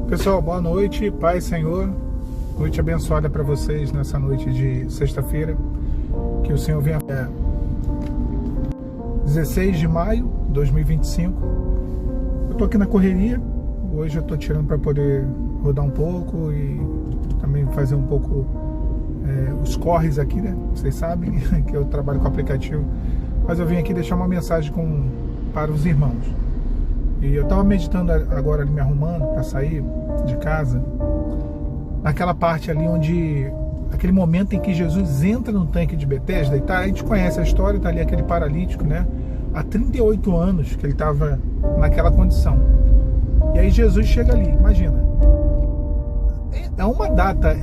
Pessoal, boa noite, Pai, Senhor, noite abençoada para vocês nessa noite de sexta-feira, que o Senhor venha. 16 de maio de 2025, eu tô aqui na correria, hoje eu tô tirando para poder rodar um pouco e também fazer um pouco os corres aqui, né? Vocês sabem que eu trabalho com aplicativo, mas eu vim aqui deixar uma mensagem para os irmãos. E eu estava meditando agora, me arrumando para sair de casa, naquela parte ali onde, aquele momento em que Jesus entra no tanque de Betesda, e tá, a gente conhece a história, tá ali aquele paralítico, né? Há 38 anos que ele estava naquela condição. E aí Jesus chega ali, imagina. É uma data,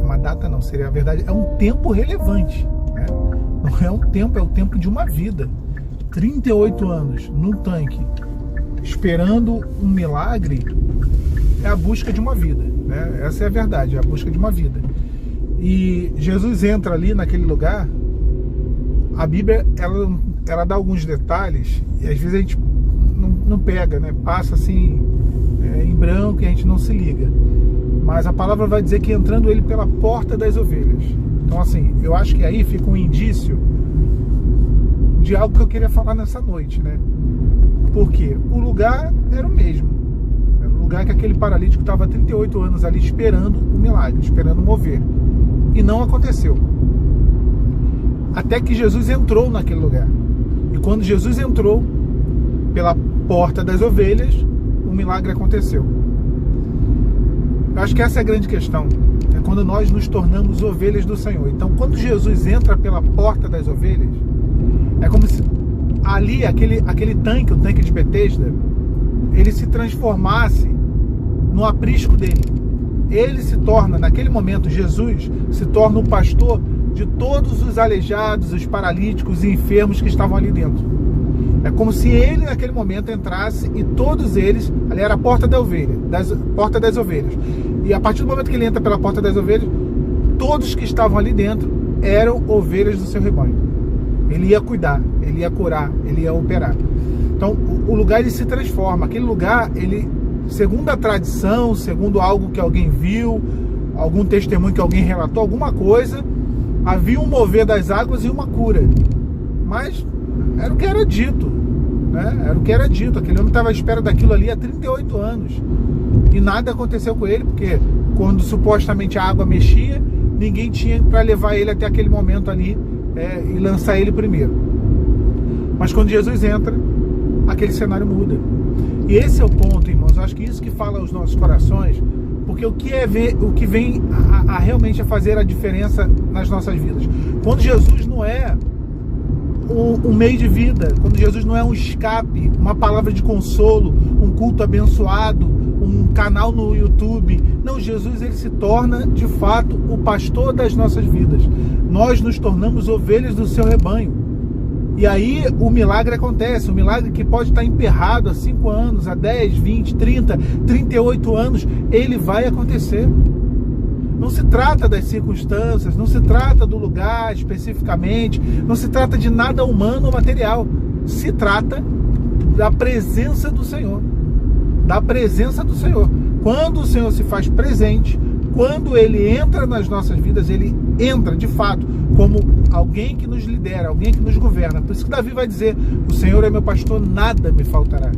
uma data não, seria a verdade, é um tempo relevante, né? Não é um tempo, é o tempo de uma vida. 38 anos num tanque, esperando um milagre, é a busca de uma vida, né? Essa é a verdade, é a busca de uma vida. E Jesus entra ali naquele lugar, a Bíblia, ela dá alguns detalhes, e às vezes a gente não pega, né? Passa assim, em branco, e a gente não se liga. Mas a palavra vai dizer que entrando ele pela porta das ovelhas. Então assim, eu acho que aí fica um indício de algo que eu queria falar nessa noite, né? Porque o lugar era o mesmo. Era o lugar que aquele paralítico estava há 38 anos ali esperando o milagre, esperando mover. E não aconteceu. Até que Jesus entrou naquele lugar. E quando Jesus entrou pela porta das ovelhas, o milagre aconteceu. Eu acho que essa é a grande questão. É quando nós nos tornamos ovelhas do Senhor. Então, quando Jesus entra pela porta das ovelhas, é como se ali, aquele tanque, o tanque de Betesda, ele se transformasse no aprisco dele. Ele se torna, naquele momento, Jesus se torna o pastor de todos os aleijados, os paralíticos e enfermos que estavam ali dentro. É como se ele, naquele momento, entrasse e todos eles, ali era a porta da ovelha, porta das ovelhas. E a partir do momento que ele entra pela porta das ovelhas, todos que estavam ali dentro eram ovelhas do seu rebanho. Ele ia cuidar, ele ia curar, ele ia operar. Então, o lugar ele se transforma. Aquele lugar, ele, segundo a tradição, segundo algo que alguém viu, algum testemunho que alguém relatou, alguma coisa, havia um mover das águas e uma cura. Mas era o que era dito, né? Era o que era dito. Aquele homem estava à espera daquilo ali há 38 anos. E nada aconteceu com ele, porque quando supostamente a água mexia, ninguém tinha para levar ele até aquele momento ali, e lançar ele primeiro. Mas quando Jesus entra, aquele cenário muda. E esse é o ponto, irmãos. Eu acho que isso que fala aos nossos corações, porque o que vem a realmente a fazer a diferença nas nossas vidas. Quando Jesus não é um meio de vida, quando Jesus não é um escape, uma palavra de consolo, um culto abençoado, um canal no YouTube. Não, Jesus, ele se torna de fato o pastor das nossas vidas. Nós nos tornamos ovelhas do seu rebanho. E aí o milagre acontece, um milagre que pode estar emperrado há 5 anos, há 10, 20, 30, 38 anos, ele vai acontecer. Não se trata das circunstâncias, não se trata do lugar especificamente, não se trata de nada humano ou material. Se trata da presença do Senhor. Da presença do Senhor. Quando o Senhor se faz presente, quando Ele entra nas nossas vidas, Ele entra de fato como alguém que nos lidera, alguém que nos governa. Por isso que Davi vai dizer: o Senhor é meu pastor, nada me faltará.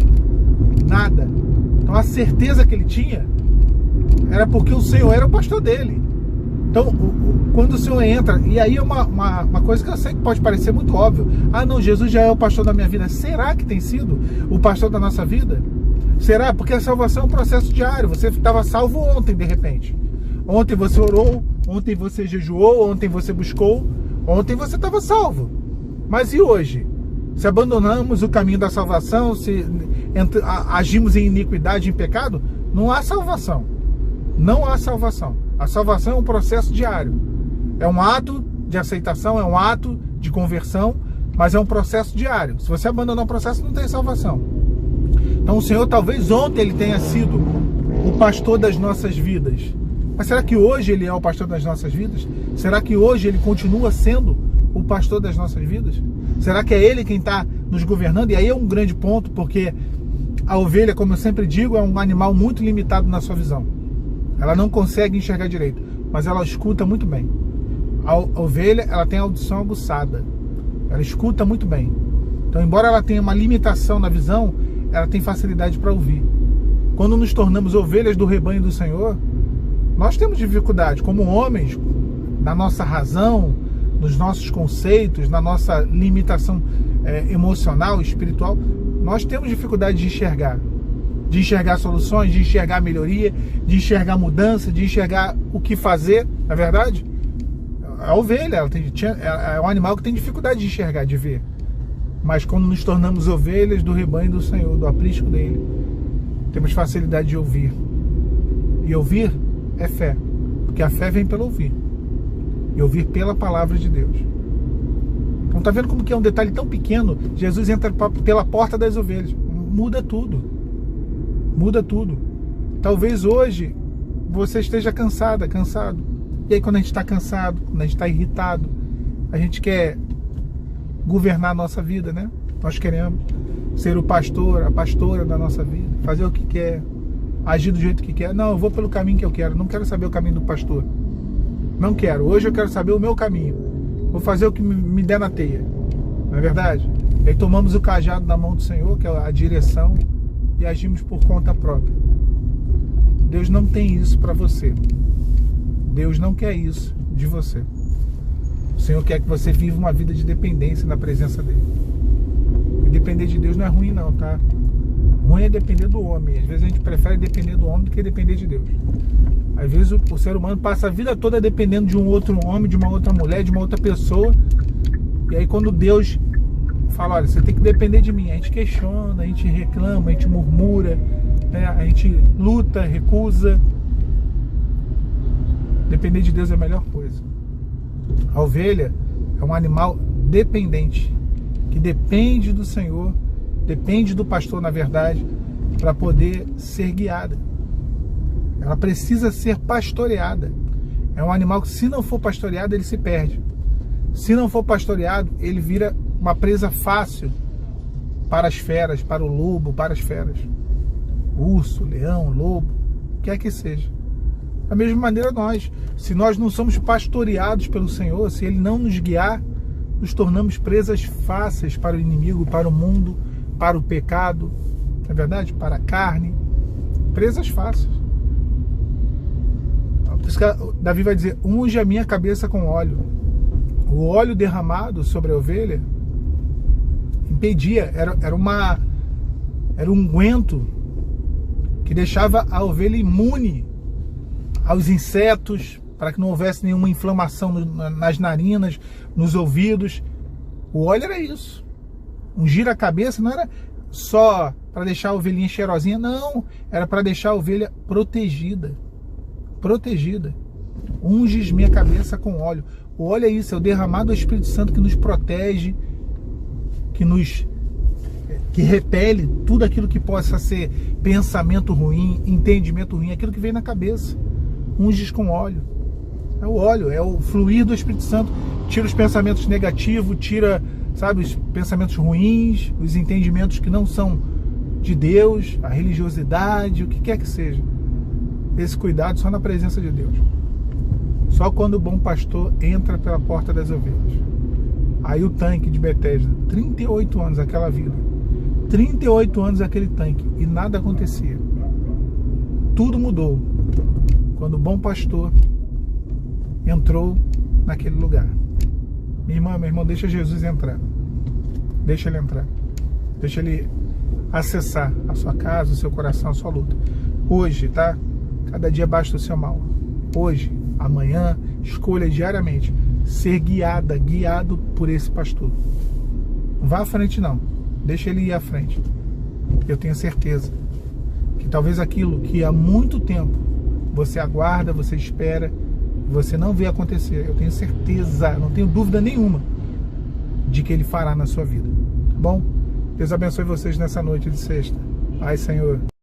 Nada. Então a certeza que ele tinha era porque o Senhor era o pastor dele. Então, quando o Senhor entra, e aí é uma coisa que eu sei que pode parecer muito óbvio. Ah não, Jesus já é o pastor da minha vida. Será que tem sido o pastor da nossa vida? Será? Porque a salvação é um processo diário. Você estava salvo ontem, de repente. Ontem você orou, ontem você jejuou, ontem você buscou, ontem você estava salvo. Mas e hoje? Se abandonamos o caminho da salvação, se agimos em iniquidade, em pecado, não há salvação. Não há salvação. A salvação é um processo diário. É um ato de aceitação, é um ato de conversão, mas é um processo diário. Se você abandonar o processo, não tem salvação. Então o Senhor, talvez ontem ele tenha sido o pastor das nossas vidas. Mas será que hoje ele é o pastor das nossas vidas? Será que hoje ele continua sendo o pastor das nossas vidas? Será que é ele quem está nos governando? E aí é um grande ponto, porque A ovelha, como eu sempre digo, é um animal muito limitado na sua visão. Ela não consegue enxergar direito, mas ela escuta muito bem. A ovelha, ela tem a audição aguçada. Ela escuta muito bem. Então, embora ela tenha uma limitação na visão, ela tem facilidade para ouvir. Quando nos tornamos ovelhas do rebanho do Senhor, nós temos dificuldade, como homens, na nossa razão, nos nossos conceitos, na nossa limitação emocional, espiritual, nós temos dificuldade de enxergar soluções, de enxergar melhoria, de enxergar mudança, de enxergar o que fazer. Na verdade, a ovelha é um animal que tem dificuldade de enxergar, de ver. Mas quando nos tornamos ovelhas do rebanho do Senhor, do aprisco dele, temos facilidade de ouvir. E ouvir é fé, porque a fé vem pelo ouvir. E ouvir pela palavra de Deus. Então tá vendo como que é um detalhe tão pequeno? Jesus entra pela porta das ovelhas. Muda tudo. Muda tudo. Talvez hoje você esteja cansado. E aí quando a gente está cansado, quando a gente está irritado, a gente quer governar a nossa vida, né? Nós queremos ser o pastor, a pastora da nossa vida, fazer o que quer, agir do jeito que quer. Não, eu vou pelo caminho que eu quero, não quero saber o caminho do pastor. Não quero, hoje eu quero saber o meu caminho. Vou fazer o que me der na teia. Não é verdade? E aí tomamos o cajado na mão do Senhor, que é a direção, e agimos por conta própria. Deus não tem isso para você. Deus não quer isso de você. O Senhor quer que você viva uma vida de dependência na presença dele. E depender de Deus não é ruim não, tá? Ruim é depender do homem. Às vezes a gente prefere depender do homem do que depender de Deus. Às vezes o ser humano passa a vida toda dependendo de um outro homem, de uma outra mulher, de uma outra pessoa. E aí quando Deus fala, olha, você tem que depender de mim, a gente questiona, a gente reclama, a gente murmura, né? A gente luta, recusa. Depender de Deus é a melhor coisa. A ovelha é um animal dependente, que depende do Senhor, depende do pastor, na verdade, para poder ser guiada. Ela precisa ser pastoreada. É um animal que, se não for pastoreado, ele se perde. Se não for pastoreado, ele vira uma presa fácil para as feras, para o lobo, para as feras. Urso, leão, lobo, quer que seja. Da mesma maneira nós, se nós não somos pastoreados pelo Senhor, se Ele não nos guiar, nos tornamos presas fáceis para o inimigo, para o mundo, para o pecado, não é verdade? Para a carne, presas fáceis. Por isso que Davi vai dizer, unge a minha cabeça com óleo. O óleo derramado sobre a ovelha impedia, era um unguento que deixava a ovelha imune aos insetos, para que não houvesse nenhuma inflamação nas narinas, nos ouvidos. O óleo era isso. Ungir a cabeça não era só para deixar a ovelhinha cheirosinha, não. Era para deixar a ovelha protegida. Protegida. Unges minha cabeça com óleo. O óleo é isso, é o derramado do Espírito Santo que nos protege, que repele tudo aquilo que possa ser pensamento ruim, entendimento ruim, aquilo que vem na cabeça. Unges com óleo. É o óleo, é o fluir do Espírito Santo. Tira os pensamentos negativos, tira, sabe, os pensamentos ruins, os entendimentos que não são de Deus, a religiosidade, o que quer que seja. Esse cuidado só na presença de Deus. Só quando o bom pastor entra pela porta das ovelhas. Aí o tanque de Betesda, 38 anos aquela vida. 38 anos aquele tanque e nada acontecia. Tudo mudou quando o bom pastor entrou naquele lugar. Minha irmã, meu irmão, deixa Jesus entrar. Deixa ele entrar. Deixa ele acessar a sua casa, o seu coração, a sua luta. Hoje, tá? Cada dia basta o seu mal. Hoje, amanhã, escolha diariamente ser guiado por esse pastor. Não vá à frente não. Deixa ele ir à frente. Eu tenho certeza que talvez aquilo que há muito tempo você aguarda, você espera, você não vê acontecer. Eu tenho certeza, não tenho dúvida nenhuma de que Ele fará na sua vida. Tá bom? Deus abençoe vocês nessa noite de sexta. Ai, Senhor.